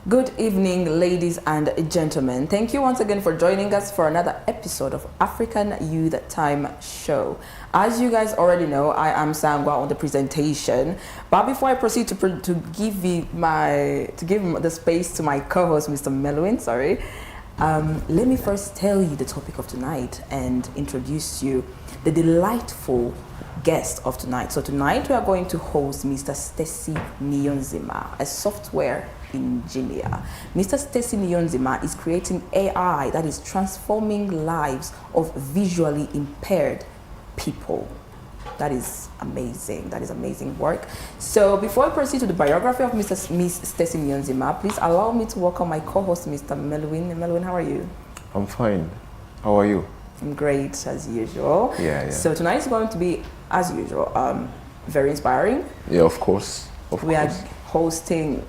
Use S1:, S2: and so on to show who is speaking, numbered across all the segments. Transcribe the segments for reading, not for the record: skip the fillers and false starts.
S1: Good evening, ladies and gentlemen. Thank you once again for joining us for another episode of African Youth Time Show. As you guys already know, I am Sangwa on the presentation. But before I proceed to give the space to my co-host, Mr. Melwin, let me first tell you the topic of tonight and introduce you the delightful guest of tonight. So tonight we are going to host Mr. Stacy Nyonzima, a software engineer. Mr. Stacy Nyonzima is creating AI that is transforming lives of visually impaired people. That is amazing. That is amazing work. So before I proceed to the biography of Miss Stacy Nyonzima, please allow me to welcome my co-host, Mr. Melwin. Melwin, how are you?
S2: I'm fine. How are you?
S1: I'm great, as usual.
S2: Yeah.
S1: So tonight is going to be, as usual, very inspiring.
S2: Yeah, of course.
S1: We are hosting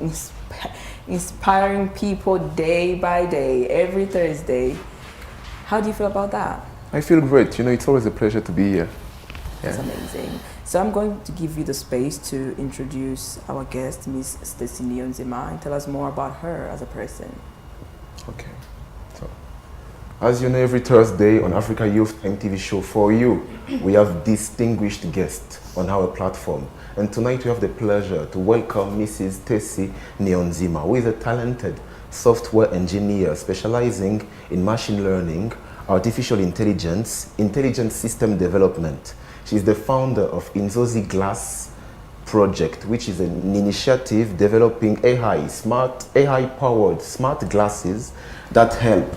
S1: inspiring people day by day, every Thursday. How do you feel about that?
S2: I feel great. You know, it's always a pleasure to be here.
S1: That's amazing. So I'm going to give you the space to introduce our guest, Miss Stacy Nyonzima, and tell us more about her as a person.
S2: Okay. So, as you know, every Thursday on Africa Youth Time TV show for you, we have distinguished guests on our platform. And tonight we have the pleasure to welcome Mrs. Stacy Nyonzima, who is a talented software engineer specializing in machine learning, artificial intelligence, intelligent system development. She's the founder of Inzozi Glass project, which is an initiative developing AI-powered smart glasses that help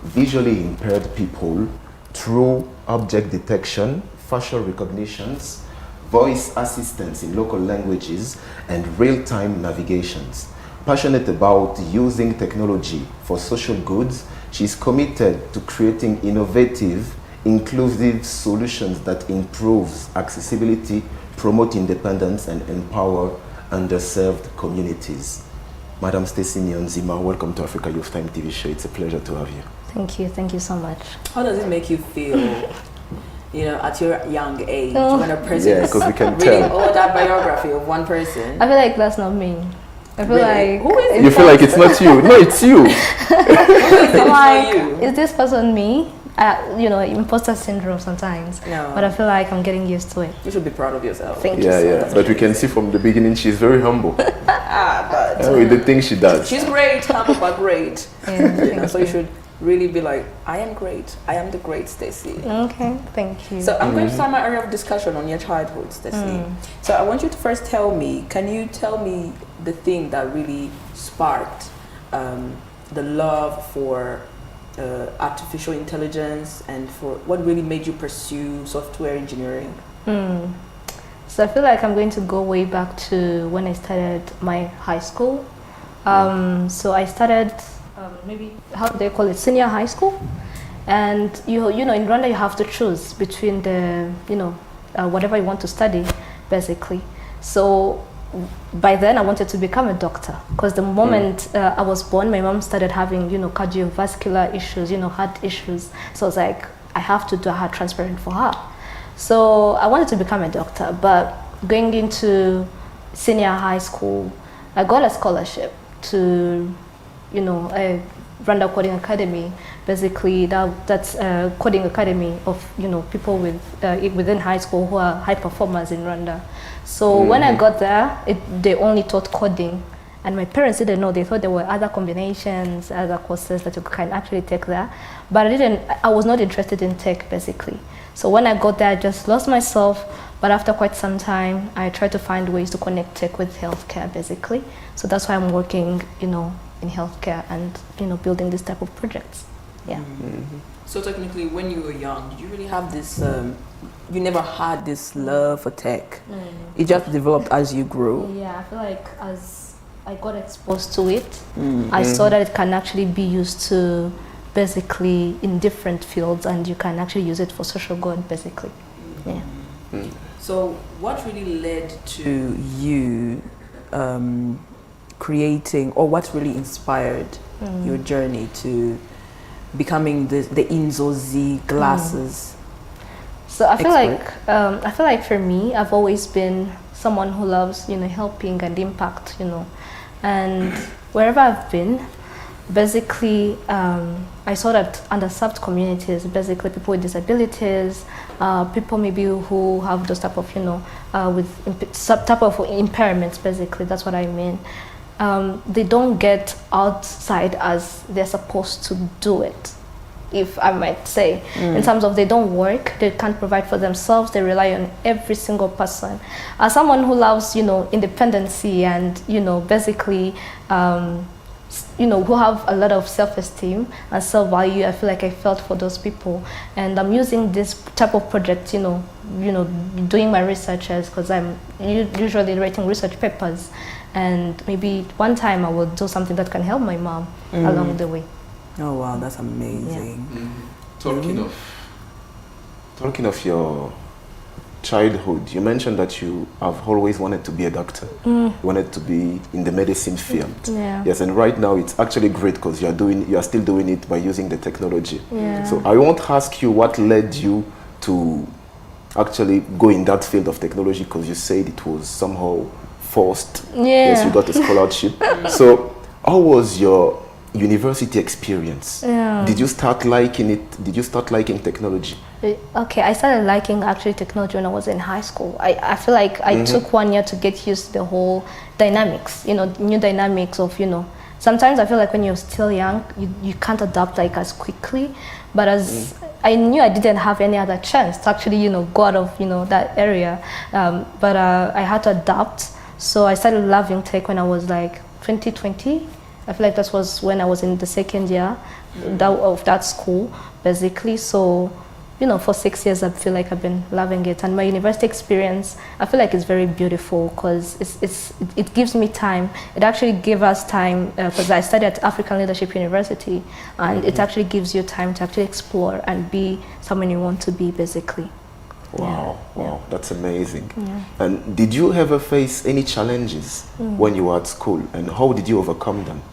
S2: visually impaired people through object detection, facial recognitions, voice assistance in local languages, and real-time navigations. Passionate about using technology for social goods, she's committed to creating innovative, inclusive solutions that improves accessibility, promote independence, and empower underserved communities. Madam Stacy Nyonzima, welcome to Africa Youth Time TV show. It's a pleasure to have you.
S3: Thank you so much.
S1: How does it make you feel, you know, at your young age, when a person is
S2: we can
S1: reading all that biography of one person?
S3: I feel like that's not me. I feel like
S1: who is
S2: you feel like it's not you. No, it's you.
S3: I'm like, is this person me? You know, imposter syndrome sometimes.
S1: No.
S3: But I feel like I'm getting used to it.
S1: You should be proud of yourself.
S3: Thank you so much.
S2: But we can see from the beginning she's very humble.
S1: But
S2: with the things she does.
S1: she's great, humble but great.
S3: Yeah,
S1: So you should really be like, I am great. I am the great Stacy.
S3: Okay, thank you.
S1: So I'm going to start my area of discussion on your childhood, Stacy. So I want you to first can you tell me the thing that really sparked the love for artificial intelligence and for what really made you pursue software engineering?
S3: So I feel like I'm going to go way back to when I started my high school. So I started maybe, how do they call it, senior high school. And you know, in Rwanda you have to choose between the, whatever you want to study, basically. So by then I wanted to become a doctor, because the moment I was born, my mom started having, cardiovascular issues, heart issues. So I was like, I have to do a heart transplant for her. So I wanted to become a doctor, but going into senior high school, I got a scholarship to, a Rwanda Coding Academy. Basically, that's a coding academy of, people within high school who are high performers in Rwanda. So when I got there, they only taught coding, and my parents didn't know. They thought there were other combinations, other courses that you can actually take there, but I was not interested in tech, basically. So when I got there, I just lost myself. But after quite some time, I tried to find ways to connect tech with healthcare, basically. So that's why I'm working, in healthcare and building this type of projects. Yeah.
S1: So technically, when you were young, did you really have this? You never had this love for tech. It just developed as you grew.
S3: Yeah, I feel like as I got exposed to it, I saw that it can actually be used to basically in different fields, and you can actually use it for social good, basically. Yeah.
S1: So what really led to you creating, or what really inspired your journey to becoming the Inzozi glasses?
S3: So I feel like for me, I've always been someone who loves helping and impact And wherever I've been, basically, I saw that underserved communities, basically people with disabilities, people maybe who have those type of, with some type of impairments, basically, that's what I mean. They don't get outside as they're supposed to do it, if I might say, in terms of they don't work, they can't provide for themselves, they rely on every single person. As someone who loves, independency and, basically, who have a lot of self-esteem and self-value, I feel like I felt for those people. And I'm using this type of project, doing my researches, because I'm usually writing research papers. And maybe one time I will do something that can help my mom along the way.
S1: Oh wow, that's amazing.
S2: Yeah. Talking of your childhood, you mentioned that you have always wanted to be a doctor. You wanted to be in the medicine field.
S3: Yeah.
S2: Yes, and right now it's actually great because you are still doing it by using the technology.
S3: Yeah.
S2: So I won't ask you what led you to actually go in that field of technology, because you said it was somehow forced.
S3: Yeah.
S2: Yes, you got a scholarship. So how was your university experience?
S3: Yeah.
S2: Did you start liking it? Did you start liking technology?
S3: Okay, I started liking actually technology when I was in high school. I feel like I took 1 year to get used to the whole dynamics, new dynamics of, sometimes I feel like when you're still young, you can't adapt like as quickly. But as I knew I didn't have any other chance to actually, go out of, that area. But I had to adapt. So I started loving tech when I was like 2020. I feel like that was when I was in the second year of that school, basically. So, for 6 years, I feel like I've been loving it. And my university experience, I feel like it's very beautiful because it gives me time. It actually gave us time because I studied at African Leadership University, and it actually gives you time to actually explore and be someone you want to be, basically.
S2: Wow,
S3: Yeah.
S2: wow, that's amazing.
S3: Yeah.
S2: And did you ever face any challenges when you were at school, and how did you overcome them?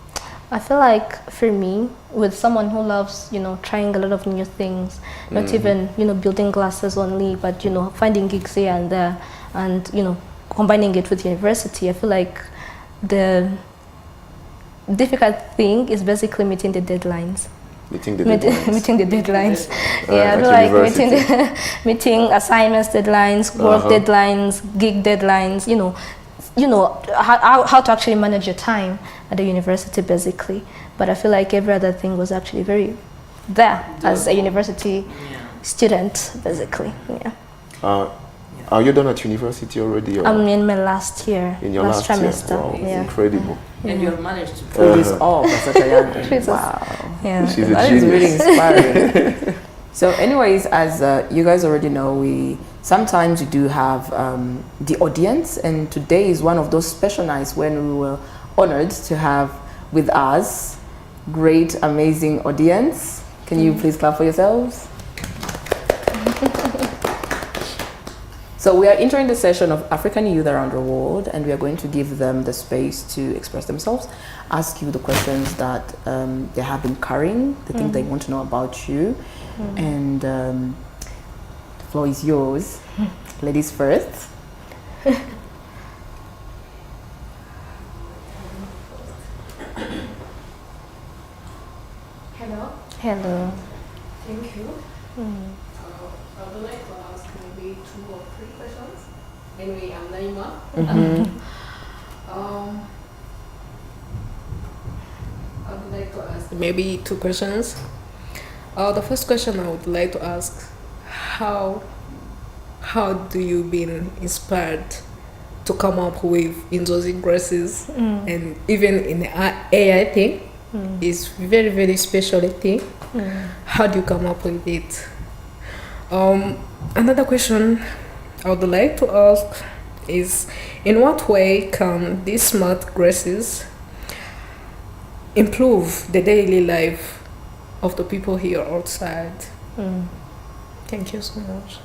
S3: I feel like for me, with someone who loves, trying a lot of new things, not even, building glasses only, but, finding gigs here and there, and, combining it with university, I feel like the difficult thing is basically meeting the deadlines.
S2: Meeting the deadlines.
S3: Meeting the deadlines. Yeah, I feel
S2: at
S3: like meeting assignments deadlines, work deadlines, gig deadlines, how to actually manage your time at the university, basically. But I feel like every other thing was actually very there as a university student, basically. Yeah.
S2: Are you done at university already? Or?
S3: I'm in my last year.
S2: In your last
S3: trimester.
S2: year? Wow,
S3: Yeah.
S2: incredible.
S1: And you have managed to pull this off at such a young age. Wow.
S3: Yeah.
S2: She's a
S1: That is
S2: genius.
S1: really inspiring. So anyways, as you guys already know, we sometimes we do have the audience, and today is one of those special nights when we were honored to have with us great, amazing audience. Can you please clap for yourselves? So we are entering the session of African youth around the world, and we are going to give them the space to express themselves, ask you the questions that they have been carrying, the things they want to know about you, and the floor is yours. Ladies first.
S4: Hello.
S3: Hello.
S4: Thank you. I would like to ask maybe 2 or 3 questions. Anyway, I'm Naima. I would like to ask maybe 2 questions. The first question I would like to ask, how do you been inspired to come up with Inzozi graces, and even in the AI thing? It's very, very special thing. How do you come up with it? Another question I would like to ask is, in what way can these smart graces improve the daily life of the people here outside? Thank you so much.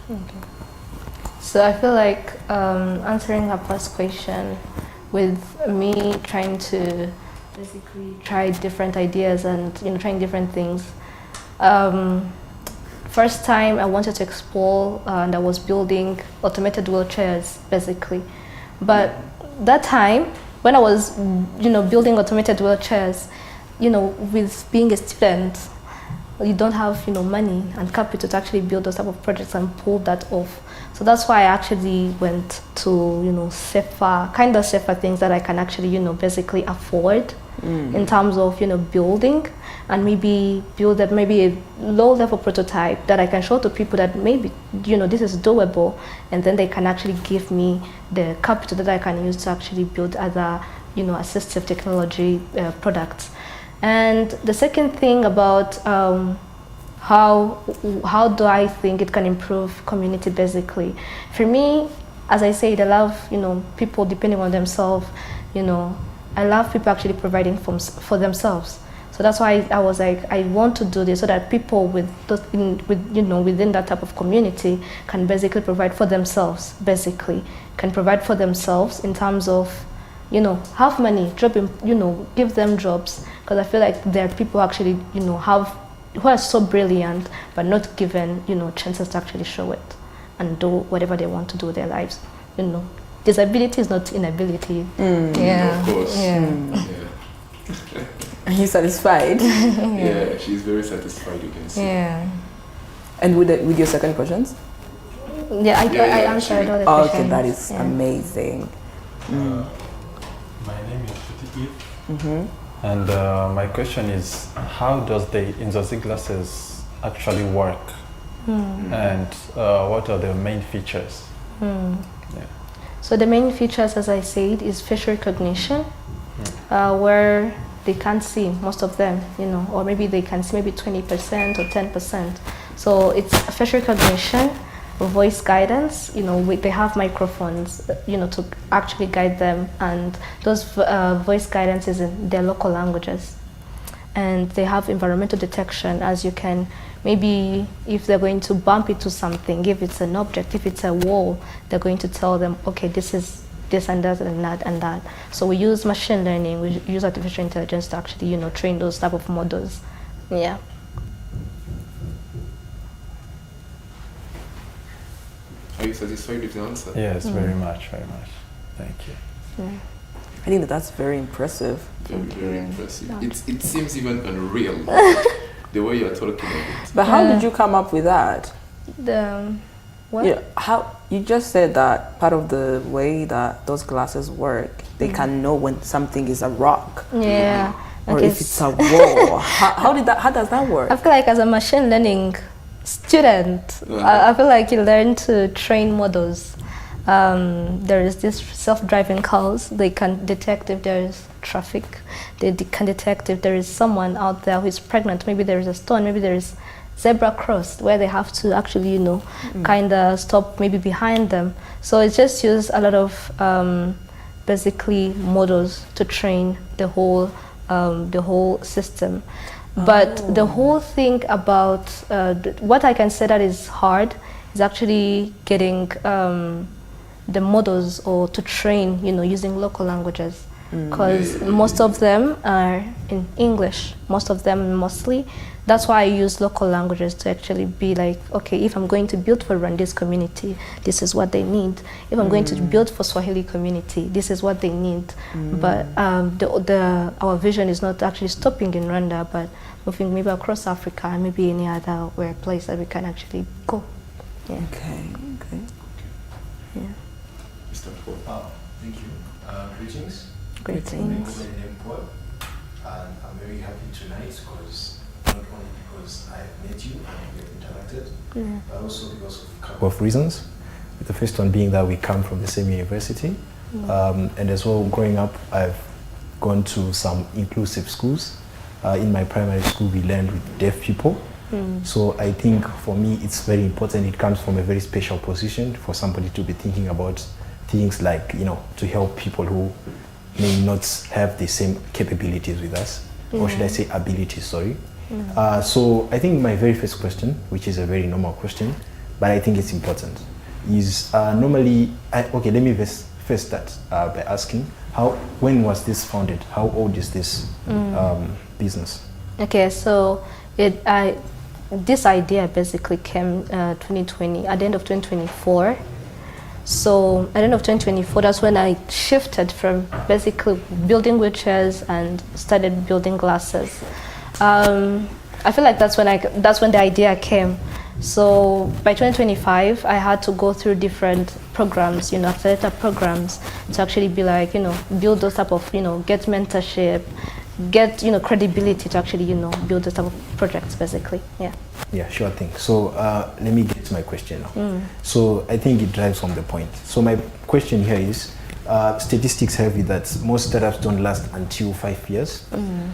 S3: So I feel like answering her first question, with me trying to basically try different ideas and trying different things. First time I wanted to explore, and I was building automated wheelchairs, basically. But that time, when I was, building automated wheelchairs, with being a student, you don't have, money and capital to actually build those type of projects and pull that off. So that's why I actually went to, safer things that I can actually, basically afford in terms of, building, and maybe build maybe a low-level prototype that I can show to people that maybe, this is doable, and then they can actually give me the capital that I can use to actually build other, assistive technology products. And the second thing about how do I think it can improve community, basically. For me, as I said, I love, people depending on themselves, I love people actually providing for themselves. So that's why I was like, I want to do this so that people within that type of community can basically provide for themselves, can provide for themselves in terms of, have money, give them jobs, because I feel like there are people actually, who are so brilliant but not given, chances to actually show it and do whatever they want to do with their lives, Disability is not inability.
S5: Yeah. Of course.
S3: Yeah.
S1: Are you satisfied?
S5: Yeah, she's very satisfied, you can see.
S3: Yeah.
S1: And with your second questions?
S3: Yeah, I answered all the questions.
S1: Okay, that is amazing.
S6: My name is Shuti, and my question is, how does the Inzozi glasses actually work? And what are the main features? Yeah.
S3: So the main features, as I said, is facial recognition, where they can't see, most of them, or maybe they can see maybe 20% or 10%. So it's facial recognition, voice guidance, they have microphones, to actually guide them, and those voice guidance is in their local languages. And they have environmental detection, as you can, maybe if they're going to bump into something, if it's an object, if it's a wall, they're going to tell them, okay, this is this and that and that and that. So we use machine learning, we use artificial intelligence to actually, train those type of models. Yeah.
S5: Are you satisfied with the answer?
S6: Yes, very much. Thank you.
S3: Yeah.
S1: I think that's very impressive.
S5: Very impressive. It seems even unreal, the way you're talking about it.
S1: But how did you come up with that?
S3: What?
S1: How you just said that part of the way that those glasses work, they can know when something is a rock.
S3: Yeah.
S1: Or if it's a wall. How does that work?
S3: I feel like as a machine learning student, I feel like you learn to train models. There is this self-driving cars. They can detect if there is traffic. They can detect if there is someone out there who is pregnant. Maybe there is a stone. Maybe there is zebra crossed, where they have to actually, kind of stop maybe behind them. So it's just use a lot of basically models to train the whole system. But the whole thing about what I can say that is hard is actually getting the models or to train, using local languages, because most of them are in English, mostly. That's why I use local languages to actually be like, okay, if I'm going to build for Rwandese community, this is what they need. If I'm going to build for Swahili community, this is what they need. But our vision is not actually stopping in Rwanda, but moving maybe across Africa and maybe any other place that we can actually go. Yeah.
S1: Okay.
S3: Yeah.
S5: Mr. Paul.
S7: Thank you. Greetings.
S3: Greetings.
S7: My name is Paul, and I'm very happy tonight because not only because I have met you and we have interacted, but also because of a couple of reasons. The first one being that we come from the same university, and as well, growing up, I've gone to some inclusive schools. In my primary school, we learned with deaf people. So I think for me, it's very important. It comes from a very special position for somebody to be thinking about things like, to help people who may not have the same capabilities with us, or should I say abilities, sorry. So I think my very first question, which is a very normal question, but I think it's important, is normally, okay, let me first start by asking, when was this founded? How old is this business?
S3: Okay, so this idea basically came 2020, at the end of 2024. So I don't know, 2024, that's when I shifted from basically building wheelchairs and started building glasses. I feel like that's when the idea came. So by 2025, I had to go through different programs, accelerator programs, to actually be like, build those type of, get mentorship, get, credibility to actually, build those type of projects, basically. Yeah.
S7: Yeah, sure thing. So let me get to my question now. So I think it drives home the point. So my question here is, statistics have it that most startups don't last until 5 years.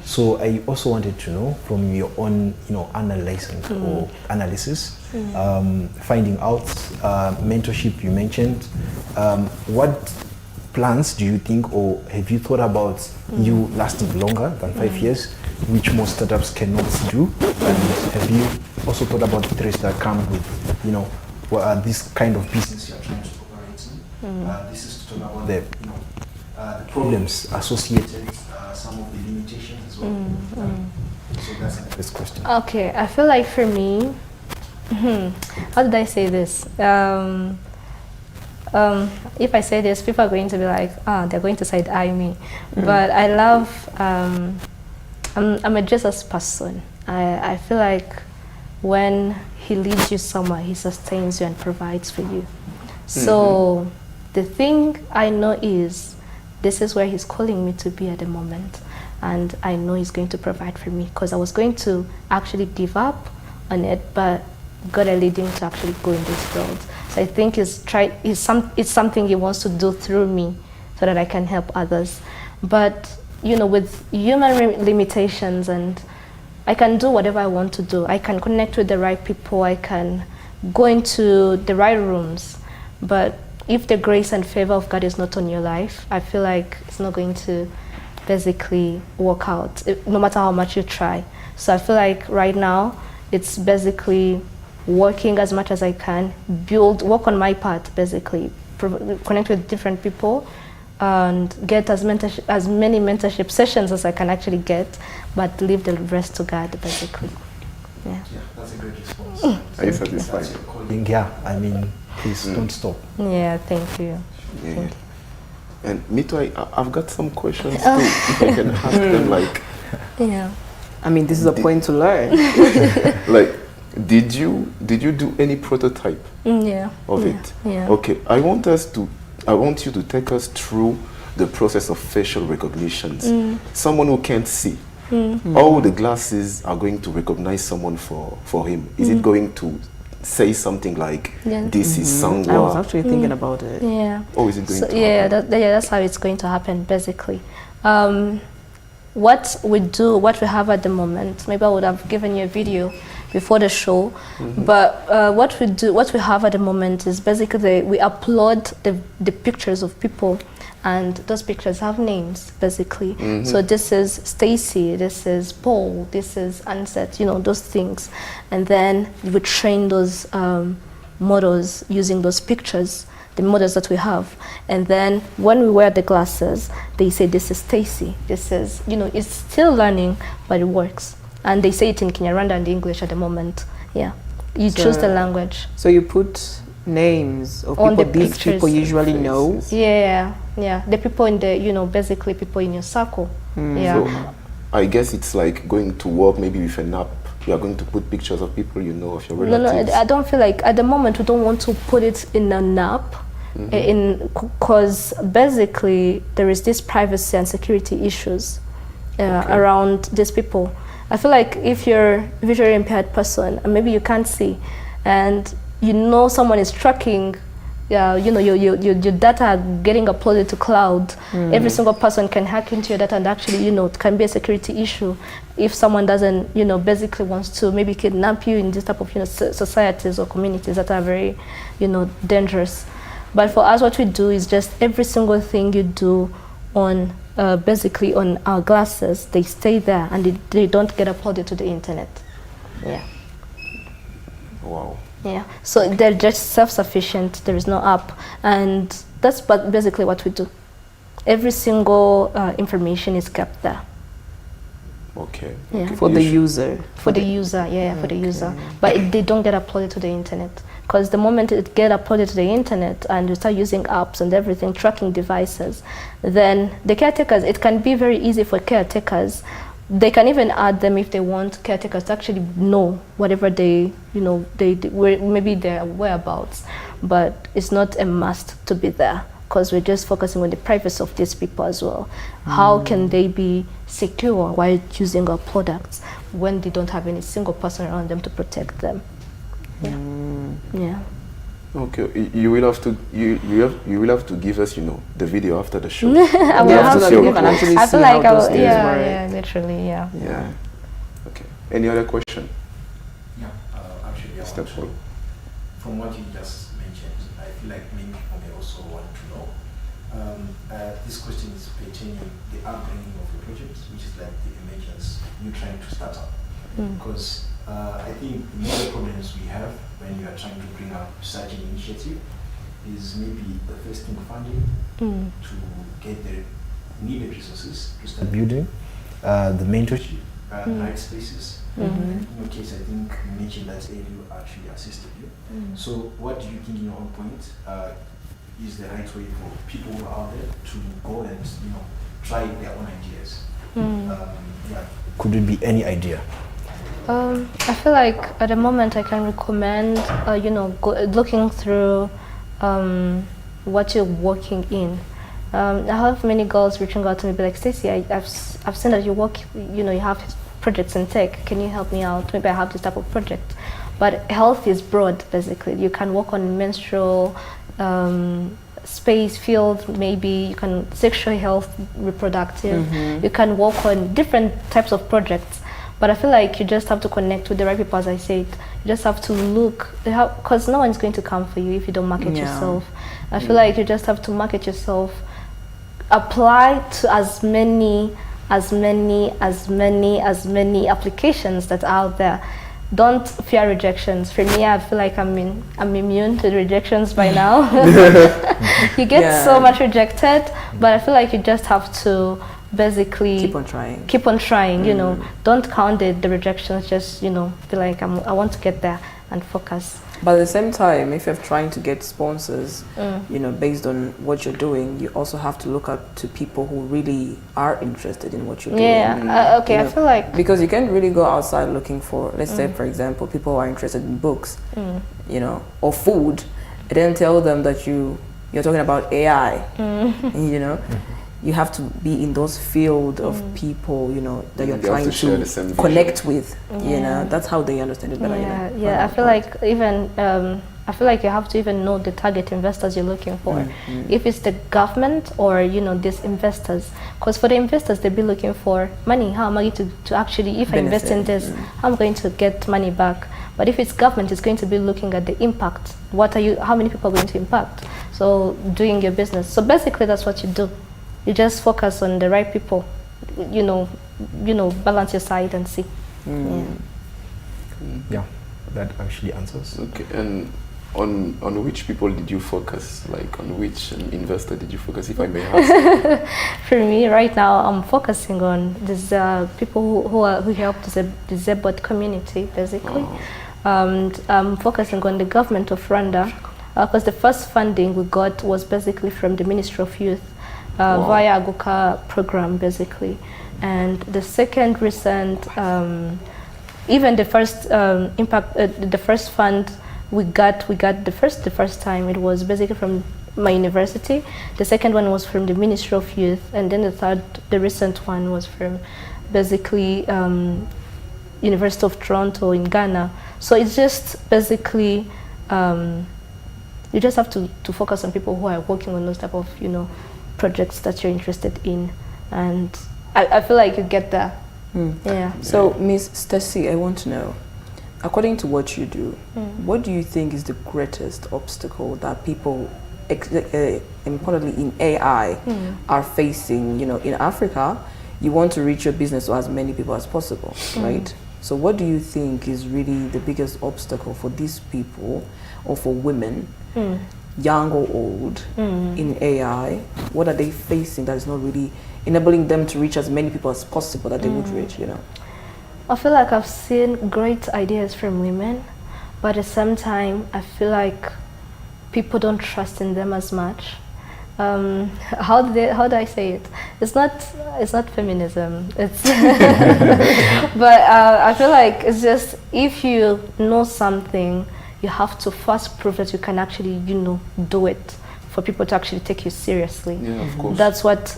S7: So I also wanted to know from your own, analyzing or analysis, finding out mentorship you mentioned. What plans do you think, or have you thought about you lasting longer than 5 years, which most startups cannot do? And have you also thought about the threats that come with, this kind of business you're trying to operate in? This is to talk about the problems associated, some of the limitations as well. So that's the first question.
S3: Okay, I feel like for me, how did I say this? If I say this, people are going to be like, they're going to side eye me. But I love, I'm a Jesus person. I feel like when he leads you somewhere, he sustains you and provides for you. So the thing I know is, this is where he's calling me to be at the moment. And I know he's going to provide for me, because I was going to actually give up on it, but God are leading to actually go in this field. So I think it's something he wants to do through me so that I can help others. But, with human limitations, and I can do whatever I want to do. I can connect with the right people. I can go into the right rooms. But if the grace and favor of God is not on your life, I feel like it's not going to basically work out, no matter how much you try. So I feel like right now, it's basically working as much as I can, work on my part, basically, connect with different people, and get as many mentorship sessions as I can actually get, but leave the rest to God, basically. Yeah,
S7: that's a great response.
S5: Are you satisfied?
S7: Yeah, I mean, please don't stop.
S3: Yeah, thank you.
S5: Yeah.
S3: Thank you.
S5: And me too, I've got some questions too. If I can ask them, like...
S3: Yeah.
S1: I mean, this is a point to learn.
S5: Like, did you do any prototype of it?
S3: Yeah.
S5: Okay, I want you to take us through the process of facial recognitions. Someone who can't see, how the glasses are going to recognize someone for him. Is it going to say something like, this is Sangwa?
S1: I was actually thinking about it.
S3: Yeah.
S5: Or is it going to happen?
S3: That's how it's going to happen, basically. What we have at the moment, maybe I would have given you a video before the show, but what we have at the moment is basically we upload the pictures of people, and those pictures have names, basically. So this is Stacy, this is Paul, this is Anset, those things. And then we train those models using those pictures, the models that we have. And then when we wear the glasses, they say, this is Stacy, this is, it's still learning, but it works. And they say it in Kinyarwanda and English at the moment. Yeah, you choose the language.
S1: So you put names of
S3: On
S1: people
S3: the
S1: these
S3: pictures.
S1: people usually know?
S3: Yeah. The people in the, basically people in your circle. Yeah.
S5: So I guess it's like going to work maybe with an app. You are going to put pictures of people you know, of your relatives.
S3: No, I don't feel like, at the moment, we don't want to put it in an app, because basically there is this privacy and security issues around these people. I feel like if you're a visually impaired person, and maybe you can't see, and someone is tracking, your data are getting uploaded to cloud. Every single person can hack into your data, and actually, it can be a security issue if someone doesn't, basically wants to maybe kidnap you in this type of, societies or communities that are very, dangerous. But for us, what we do is just every single thing you do on basically on our glasses, they stay there, and they don't get uploaded to the internet. Yeah.
S5: Wow.
S3: Yeah. So they're just self-sufficient. There is no app, and that's basically what we do. Every single information is kept there.
S5: Okay.
S3: Yeah.
S5: Okay.
S1: For the user.
S3: For the user, for the user. But they don't get uploaded to the internet. Because the moment it get uploaded to the internet and you start using apps and everything, tracking devices, then the caretakers, it can be very easy for caretakers. They can even add them if they want caretakers to actually know whatever they, maybe their whereabouts. But it's not a must to be there, because we're just focusing on the privacy of these people as well. How can they be secure while using our products when they don't have any single person around them to protect them? Yeah.
S5: Okay, you will have to you will have to give us the video after the show.
S3: I will
S1: Yeah,
S3: have
S1: so
S3: to.
S1: that you can actually
S3: I
S1: see
S3: feel like
S1: how
S3: I
S1: those
S3: will,
S1: things work.
S3: yeah, literally, yeah.
S5: Yeah. Okay. Any other question?
S7: Yeah, actually, I
S5: Mr.
S7: want
S5: Paul.
S7: to, from what you just mentioned, I feel like many people may also want to know. This question is pertaining the upbringing of the project, which is like the emergence, you trying to start up. Because I think the major problems we have when you are trying to bring up such an initiative is maybe the first thing funding to get the needed resources to start building, the mentorship, right spaces. In your case, I think you mentioned that AU actually assisted you. So what do you think, in your own point, is the right way for people who are out there to go and try their own ideas? Could it be any idea?
S3: I feel like at the moment I can recommend, looking through what you're working in. I have many girls reaching out to me, be like, Stacey, I've seen that you work, you have projects in tech. Can you help me out? Maybe I have this type of project. But health is broad, basically. You can work on menstrual space field, maybe you can sexual health, reproductive. You can work on different types of projects. But I feel like you just have to connect with the right people, as I said. You just have to look, because no one's going to come for you if you don't market yourself. I feel like you just have to market yourself, apply to as many applications that are out there. Don't fear rejections. For me, I feel like I'm immune to the rejections by now. You get so much rejected, but I feel like you just have to basically
S1: keep on trying.
S3: Don't count the rejections. Just feel like I want to get there and focus.
S1: But at the same time, if you're trying to get sponsors, based on what you're doing, you also have to look up to people who really are interested in what you're doing.
S3: I feel like,
S1: because you can't really go outside looking for, let's say, for example, people who are interested in books, or food, and then tell them that you're talking about AI, You have to be in those field of people, that you're trying to connect with. That's how they understand it better.
S3: I feel like I feel like you have to even know the target investors you're looking for. If it's the government or these investors, because for the investors they'll be looking for money. How am I going to actually, if I invest in this, how am I going to get money back? But if it's government, it's going to be looking at the impact. How many people are going to impact? So doing your business. So basically that's what you do. You just focus on the right people, balance your side and see.
S7: Yeah, that actually answers.
S5: Okay, and on which people did you focus? Like on which investor did you focus, if I may ask?
S3: For me, right now, I'm focusing on these people who help the disabled community, basically. I'm focusing on the government of Rwanda, because the first funding we got was basically from the Ministry of Youth. Via Aguka program, basically. And the second recent, even the first the first fund we got the first time, it was basically from my university. The second one was from the Ministry of Youth, and then the recent one was from basically University of Toronto in Ghana. So it's just basically you just have to focus on people who are working on those type of projects that you're interested in, and I feel like you get that.
S1: So Miss Stacey, I want to know, according to what you do, what do you think is the greatest obstacle that people, importantly in AI, are facing? In Africa, you want to reach your business to as many people as possible, right? So what do you think is really the biggest obstacle for these people, or for women, young or old, in AI? What are they facing that is not really enabling them to reach as many people as possible that they would reach, you know?
S3: I feel like I've seen great ideas from women, but at the same time, I feel like people don't trust in them as much. How do I say it? It's not feminism. It's but I feel like it's just, if you know something, you have to first prove that you can actually, you know, do it for people to actually take you seriously.
S5: Yeah, of course.
S3: That's what.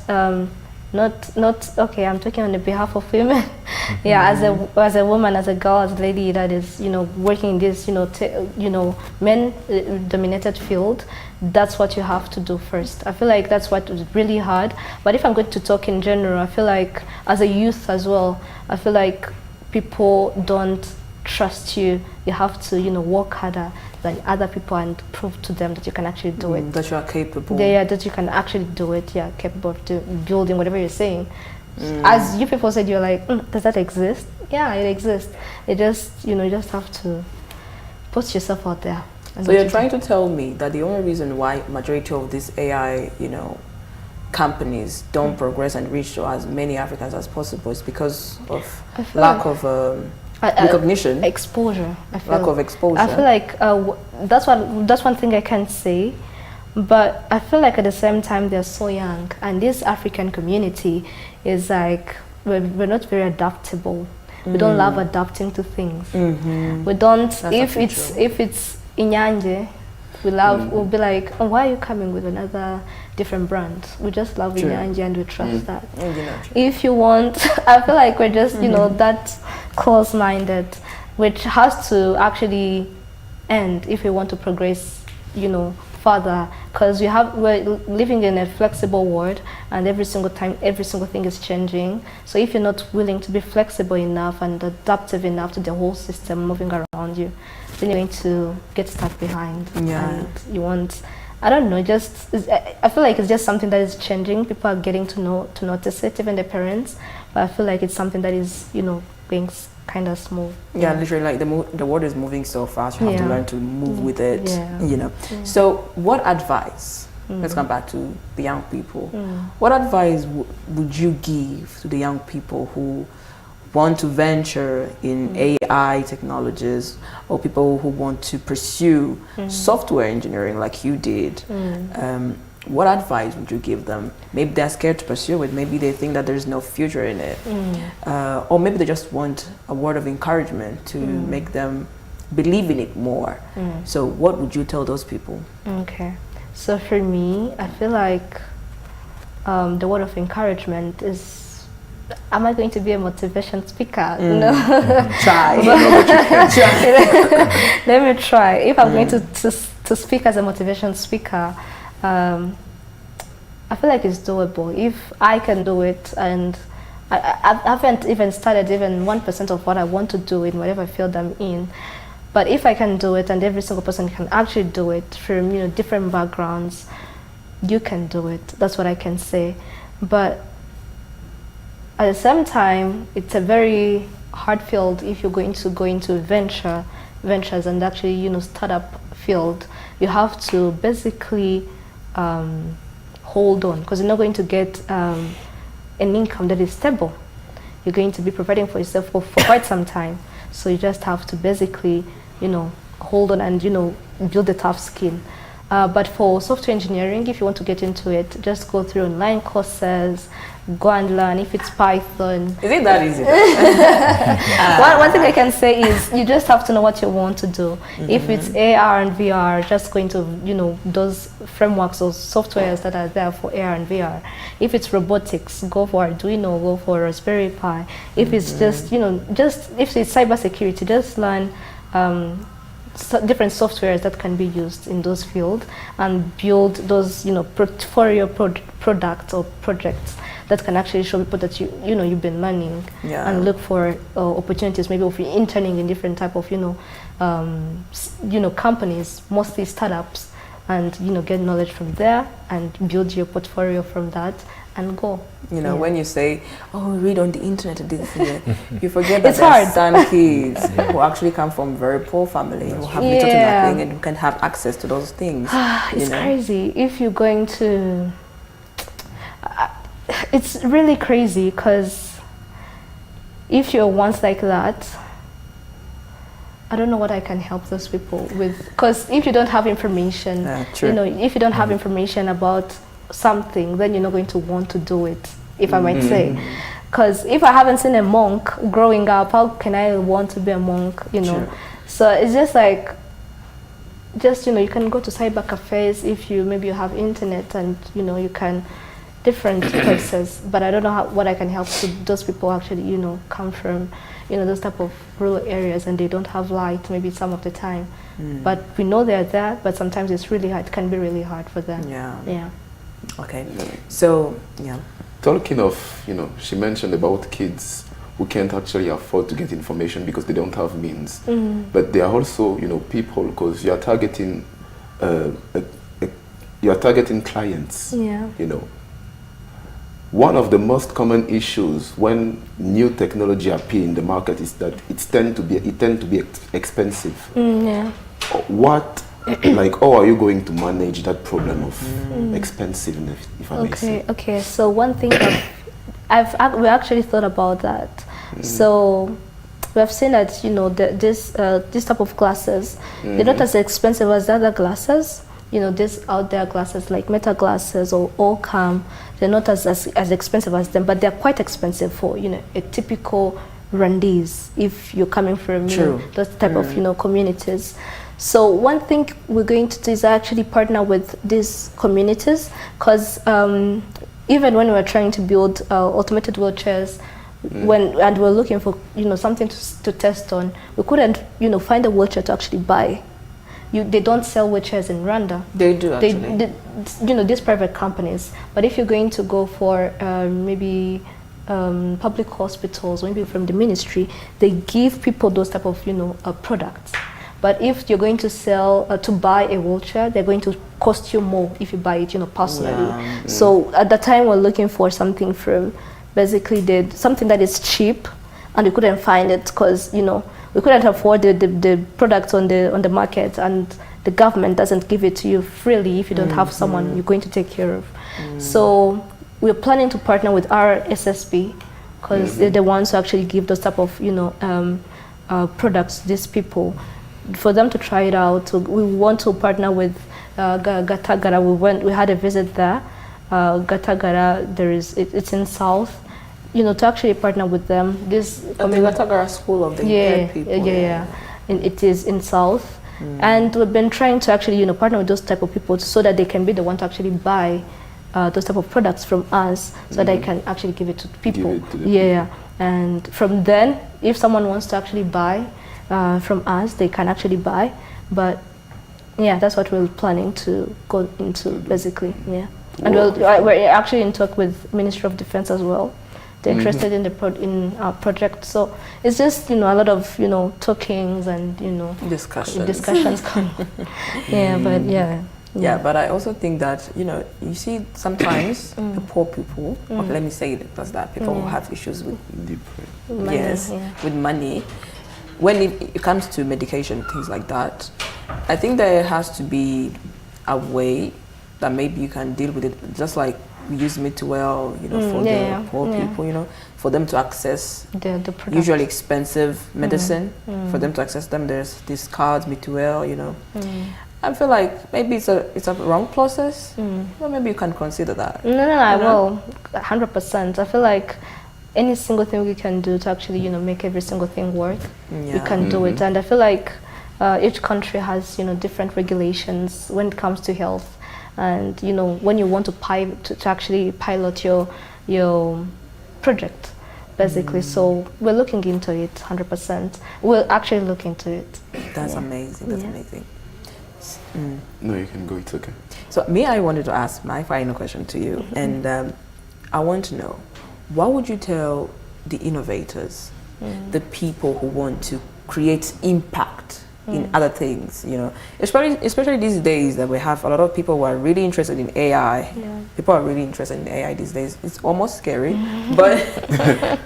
S3: Not okay. I'm talking on the behalf of women. Yeah, as a woman, as a girl, as a lady that is, you know, working in this, you know, men dominated field. That's what you have to do first. I feel like that's what is really hard. But if I'm going to talk in general, I feel like as a youth as well, I feel like people don't trust you. You have to, you know, work harder than other people and prove to them that you can actually do it.
S1: That you are capable.
S3: Yeah, that you can actually do it. Yeah, capable of building whatever you're saying. As you people said, you're like, does that exist? Yeah, it exists. It just, you know, you just have to put yourself out there.
S1: So you're trying to tell me that the only reason why majority of these AI, you know, companies don't progress and reach to as many Africans as possible is because of lack of recognition,
S3: exposure.
S1: Lack of exposure.
S3: I feel like that's one thing I can say, but I feel like at the same time they're so young, and this African community is like we're not very adaptable. We don't love adapting to things. We don't. If it's Inyanje, we'll be like, oh, why are you coming with another different brand? We just love Inyanje and we trust that. If you want, I feel like we're just, you know, that close-minded, which has to actually end if we want to progress, you know, further, because we're living in a flexible world, and every single thing is changing. So if you're not willing to be flexible enough and adaptive enough to the whole system moving around you, then you're going to get stuck behind.
S1: Yeah.
S3: And you want, I don't know, I feel like it's just something that is changing. People are getting to notice it, even the parents. But I feel like it's something that is, you know, being kind of smooth.
S1: Yeah, literally, like the world is moving so fast. You have to learn to move with it.
S3: Yeah.
S1: You know. Yeah. So, what advice? Let's come back to the young people. What advice would you give to the young people who want to venture in AI technologies, or people who want to pursue software engineering like you did? What advice would you give them? Maybe they're scared to pursue it. Maybe they think that there's no future in it. Or maybe they just want a word of encouragement to make them believe in it more. So what would you tell those people? Okay.
S3: So for me, I feel like the word of encouragement is, am I going to be a motivation speaker? No.
S1: Try.
S3: Let me try. If I'm going to speak as a motivation speaker, I feel like it's doable. If I can do it, and I haven't even started even 1% of what I want to do in whatever field I'm in, but if I can do it, and every single person can actually do it from, you know, different backgrounds, you can do it. That's what I can say. But at the same time, it's a very hard field if you're going to go into ventures and actually, you know, startup field. You have to basically hold on, because you're not going to get an income that is stable. You're going to be providing for yourself for quite some time. So you just have to basically, you know, hold on and, you know, build a tough skin. But for software engineering, if you want to get into it, just go through online courses, go and learn. If it's Python.
S1: Is it that easy?
S3: One thing I can say is you just have to know what you want to do. If it's AR and VR, just going to, you know, those frameworks or softwares that are there for AR and VR. If it's robotics, go for Arduino, go for Raspberry Pi. If it's just, you know, if it's cybersecurity, just learn different softwares that can be used in those fields and build those, you know, portfolio products or projects that can actually show people that you know you've been learning, and look for opportunities maybe of interning in different type of, you know, companies, mostly startups, and, you know, get knowledge from there and build your portfolio from that and go.
S1: You know, when you say, oh, read on the internet and this, you forget that
S3: it's
S1: there are
S3: hard.
S1: some kids who actually come from very poor family, who have little to nothing, and who can have access to those things.
S3: It's crazy. If you're going to, it's really crazy because if you're once like that, I don't know what I can help those people with. Because if you don't have information,
S1: true.
S3: you know, if you don't have information about something, then you're not going to want to do it, if I might say. Because if I haven't seen a monk growing up, how can I want to be a monk, you know?
S1: Sure.
S3: So it's just like, you know, you can go to cyber cafes if maybe you have internet, and, you know, you can, different places. But I don't know what I can help to those people actually, you know, come from, you know, those type of rural areas, and they don't have light maybe some of the time. But we know they're there, but sometimes it's really hard. It can be really hard for them. Yeah.
S1: Okay. So, yeah.
S5: Talking of, you know, she mentioned about kids who can't actually afford to get information because they don't have means. But there are also, you know, people, because you are targeting, clients.
S3: Yeah.
S5: You know, one of the most common issues when new technology appear in the market is that it tend to be expensive.
S3: Yeah.
S5: What, like, how are you going to manage that problem of expensiveness, if I may say?
S3: Okay. So one thing we actually thought about that. So we have seen that, you know, this type of glasses, they're not as expensive as the other glasses. You know, these out there glasses like Meta glasses or Ocam, they're not as expensive as them, but they're quite expensive for, you know, a typical Rwandese if you're coming from, you know, those type of, you know, communities. So one thing we're going to do is actually partner with these communities, because even when we were trying to build automated wheelchairs, and we're looking for, you know, something to test on, we couldn't, you know, find a wheelchair to actually buy. They don't sell wheelchairs in Rwanda.
S1: They do actually.
S3: You know, these private companies. But if you're going to go for maybe public hospitals, maybe from the ministry, they give people those type of, you know, products. But if you're going to sell, to buy a wheelchair, they're going to cost you more if you buy it, you know, personally.
S1: Yeah.
S3: So at the time, we're looking for something from, basically, something that is cheap, and we couldn't find it because, you know, we couldn't afford the products on the market, and the government doesn't give it to you freely if you don't have someone you're going to take care of. So we're planning to partner with our SSB, because they're the ones who actually give those type of, you know, products to these people, for them to try it out. So we want to partner with Gatagara. We had a visit there. Gatagara, it's in South. You know, to actually partner with them. This
S1: the Gatagara School of the Impaired People.
S3: Yeah. And it is in South. And we've been trying to actually, you know, partner with those type of people so that they can be the one to actually buy those type of products from us, so that they can actually give it to people. And from then, if someone wants to actually buy from us, they can actually buy. But yeah, that's what we're planning to go into, basically. Yeah. And we're actually in talk with Ministry of Defense as well. They're interested in our project. So it's just, you know, a lot of, you know, talkings and, you know, discussions coming.
S1: Yeah, but I also think that, you know, you see sometimes the poor people, or let me say it as that, people who have issues with money, with money, when it comes to medication, things like that, I think there has to be a way that maybe you can deal with it, just like we use Mituwell, you know, for the poor people, you know, for them to access
S3: the
S1: usually expensive medicine, for them to access them. There's these cards, Mituwell, you know. I feel like maybe it's a wrong process. Well, maybe you can consider that.
S3: No, I will, 100%. I feel like any single thing we can do to actually, you know, make every single thing work, we can do it. And I feel like each country has, you know, different regulations when it comes to health. And, you know, when you want to actually pilot your project, basically. So we're looking into it 100%. We'll actually look into it.
S1: That's amazing. That's amazing.
S5: No, you can go. It's okay.
S1: So I wanted to ask my final question to you, and I want to know, what would you tell the innovators, the people who want to create impact in other things, you know, especially these days that we have a lot of people who are really interested in AI. People are really interested in AI these days. It's almost scary, but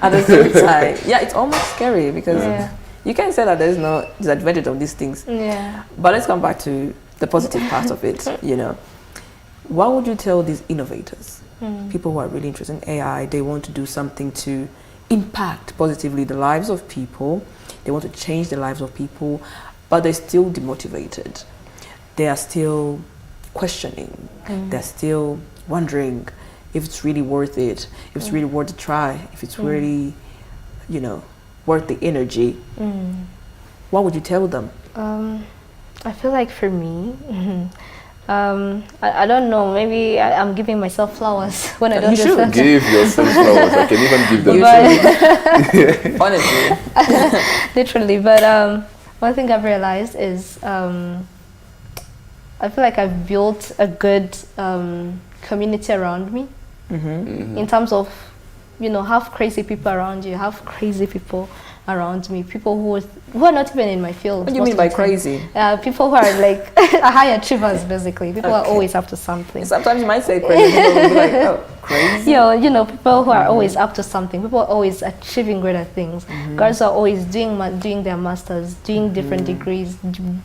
S1: at the same time, it's almost scary because you can say that there's no disadvantage of these things. But let's come back to the positive part of it, you know. what would you tell these innovators, people who are really interested in AI, they want to do something to impact positively the lives of people, they want to change the lives of people, but they're still demotivated. They are still questioning. They're still wondering if it's really worth it, if it's really worth the try, if it's really, you know, worth the energy. What would you tell them?
S3: I feel like for me, I don't know, maybe I'm giving myself flowers when I don't
S1: You
S3: do
S1: should.
S3: something.
S5: Give yourself flowers. I can even give them to you.
S1: Honestly.
S3: Literally, but one thing I've realized is I feel like I've built a good community around me in terms of, you know, have crazy people around you, have crazy people around me, people who are not even in my field.
S1: What do you mean by crazy?
S3: People who are like high achievers, basically. People are always up to something.
S1: Sometimes you might say crazy, people will be like, oh, crazy?
S3: You know, people who are always up to something. People are always achieving greater things. Girls are always doing their masters, doing different degrees,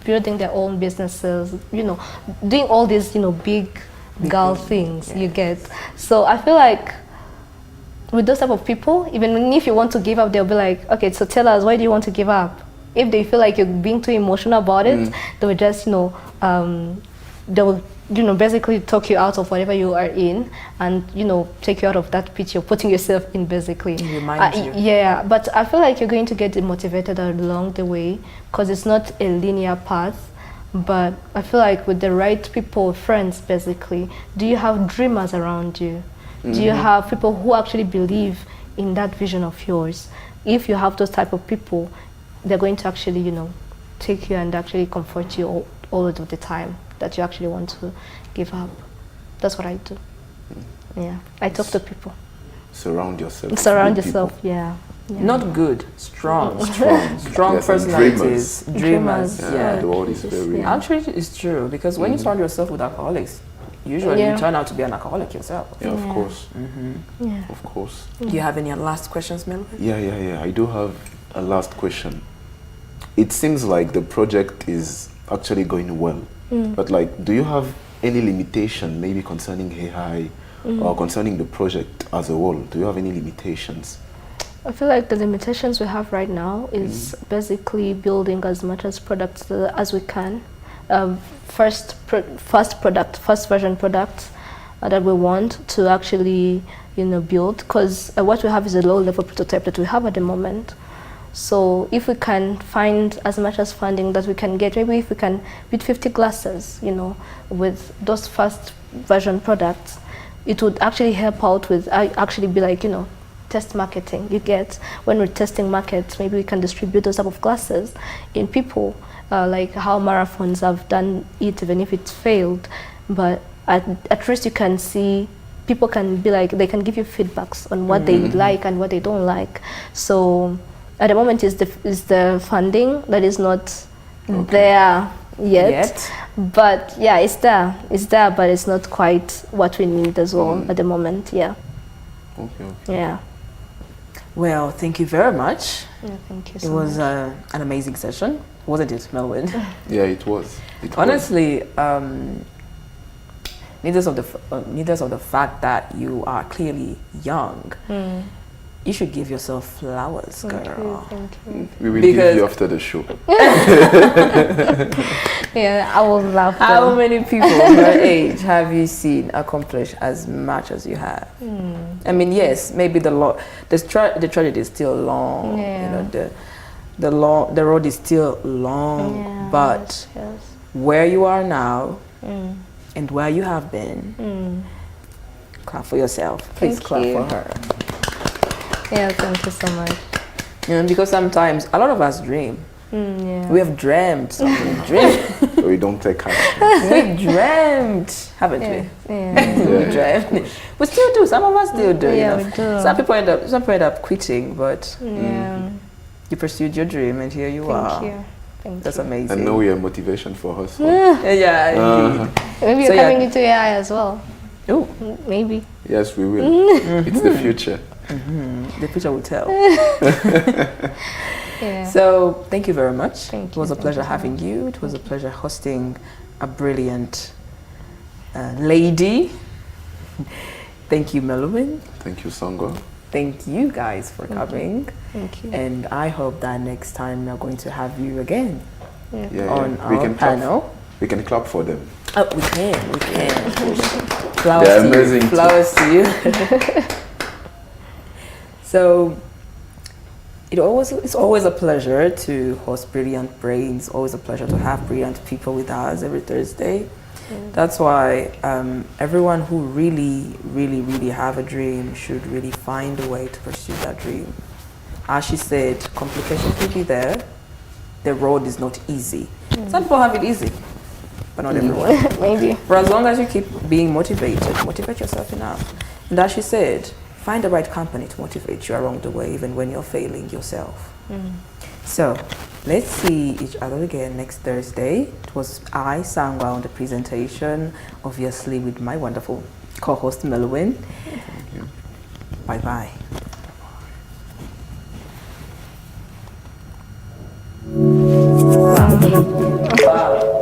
S3: building their own businesses, you know, doing all these, you know, big girl things, you get. So I feel like with those type of people, even if you want to give up, they'll be like, okay, so tell us, why do you want to give up? If they feel like you're being too emotional about it, they will just, you know, they will, you know, basically talk you out of whatever you are in and, you know, take you out of that pitch you're putting yourself in, basically.
S1: Remind you.
S3: Yeah, but I feel like you're going to get demotivated along the way because it's not a linear path. But I feel like with the right people, friends, basically, do you have dreamers around you? Do you have people who actually believe in that vision of yours? If you have those type of people, they're going to actually, you know, take you and actually comfort you all of the time that you actually want to give up. That's what I do. Yeah, I talk to people.
S5: Surround yourself.
S3: Surround
S5: with
S3: yourself,
S5: people.
S3: yeah.
S1: Not good, strong.
S5: Strong.
S1: Strong
S5: Yes, and
S1: personalities. Dreamers.
S5: Yeah,
S1: Yeah.
S5: the world is very.
S1: Actually, it's true because when you surround yourself with alcoholics, usually you turn out to be an alcoholic yourself.
S5: Yeah, of course.
S3: Yeah.
S5: Of course.
S1: Do you have any last questions, Melvin?
S5: Yeah. I do have a last question. It seems like the project is actually going well, but like, do you have any limitation maybe concerning AI or concerning the project as a whole? Do you have any limitations?
S3: I feel like the limitations we have right now is basically building as much as products as we can. First version product that we want to actually, you know, build, because what we have is a low level prototype that we have at the moment. So if we can find as much as funding that we can get, maybe if we can build 50 glasses, you know, with those first version products, it would actually help out with actually be like, you know, test marketing. You get, when we're testing markets, maybe we can distribute those type of glasses in people, like how marathons have done it, even if it's failed. But at first you can see, people can be like, they can give you feedbacks on what they like and what they don't like. So at the moment is the funding that is not there yet. But yeah, it's there, but it's not quite what we need as well at the moment. Yeah.
S5: Okay.
S3: Yeah.
S1: Well, thank you very much.
S3: Yeah, thank you
S1: It
S3: so
S1: was
S3: much.
S1: an amazing session, wasn't it, Melvin?
S5: Yeah, it was.
S1: Honestly, needless of the fact that you are clearly young, you should give yourself flowers, girl.
S3: Thank you.
S5: We will give you after the show.
S3: Yeah, I will love
S1: How
S3: them.
S1: many people your age have you seen accomplish as much as you have? I mean, yes, maybe the tragedy is still long.
S3: Yeah.
S1: You know, the road is still long,
S3: Yeah,
S1: but
S3: yes.
S1: where you are now and where you have been, clap for yourself. Please
S3: Thank
S1: clap
S3: you.
S1: for her.
S3: Yeah, thank you so much.
S1: You know, because sometimes a lot of us dream.
S3: Yeah.
S1: We have dreamt something. Dream.
S5: So we don't take action.
S1: We dreamt, haven't we?
S3: Yeah.
S1: We dreamt. We still do. Some of us still do.
S3: Yeah,
S1: you know.
S3: we do.
S1: Some people end up quitting, but
S3: Yeah.
S1: you pursued your dream, and here you are.
S3: Thank you. Thank
S1: That's
S3: you.
S1: amazing.
S5: And now we are motivation for us.
S1: Yeah, indeed.
S3: Maybe
S1: So
S3: you're
S1: yeah.
S3: coming into AI as well.
S1: Oh,
S3: Maybe.
S5: Yes, we will. It's the future.
S1: the future will tell.
S3: Yeah.
S1: So thank you very much.
S3: Thank
S1: It was
S3: you.
S1: a pleasure
S3: Thank you so
S1: having you. It was a pleasure hosting a brilliant lady. Thank you, Melvin.
S5: Thank you, Sangwa.
S1: Thank you guys for coming.
S3: Thank you.
S1: And I hope that next time we're going to have you again on
S5: We
S1: our
S5: can
S1: panel.
S5: We can clap for them.
S1: Oh, we can. Flowers
S5: They're
S1: to
S5: amazing
S1: you.
S5: too.
S1: Flowers to you. So it's always a pleasure to host Brilliant Brains. Always a pleasure to have brilliant people with us every Thursday. That's why everyone who really have a dream should really find a way to pursue that dream. As she said, complications will be there. The road is not easy. Some people have it easy, but not everyone.
S3: Maybe.
S1: But as long as you keep being motivated, motivate yourself enough. And as she said, find the right company to motivate you along the way, even when you're failing yourself. So let's see each other again next Thursday. It was I, Sangwa, on the presentation, obviously with my wonderful co-host Melwin.
S5: Thank you.
S1: Bye-bye.
S8: Wow.